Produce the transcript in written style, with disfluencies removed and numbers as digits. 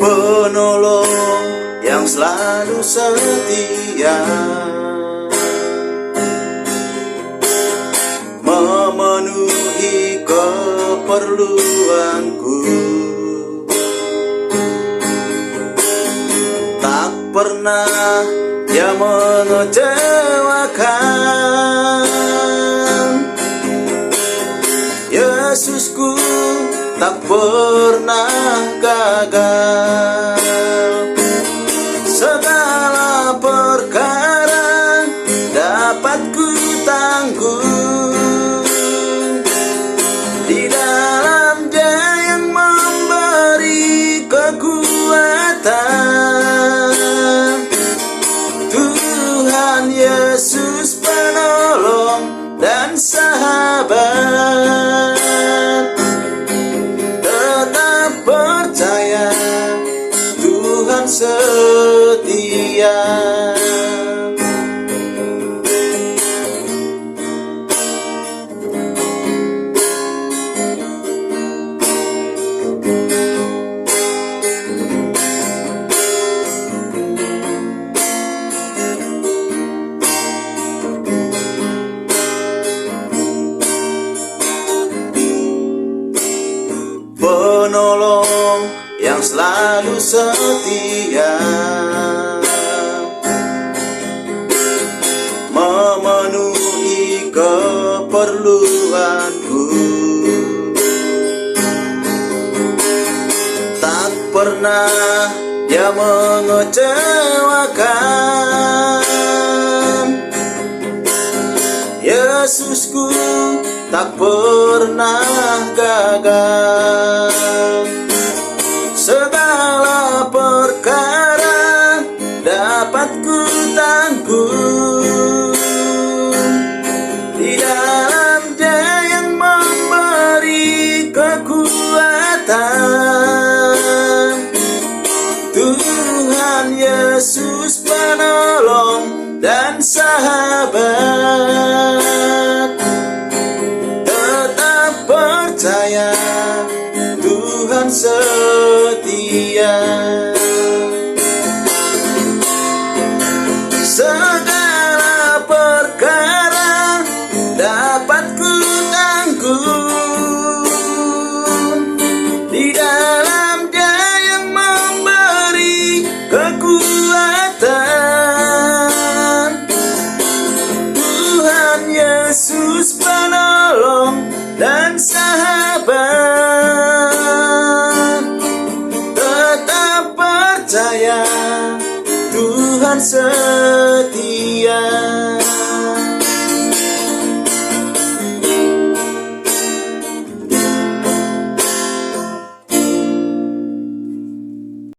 penolong yang selalu setia, memenuhi keperluanku. Tak pernah dia mengecewakan. Yesusku tak pernah gagal. Segala perkara dapat ku tanggung di dalam Dia yang memberi kekuatan. Tuhan Yesus penolong dan sahabat. Tetap percaya, Tuhan setia. Penolong yang selalu setia, memenuhi keperluanku. Tak pernah Dia mengecewakan. Yesusku tak pernah gagal. Segala perkara dapat ku tanggung di dalam Dia yang memberi kekuatan. Tuhan Yesus penolong dan sahabat. Tetap percaya, Tuhan setia. Segala perkara dapat ku tanggung di dalam Dia yang memberi kekuatan. Tuhan Yesus penolong dan sahabat. Tetap percaya, Tuhan setia.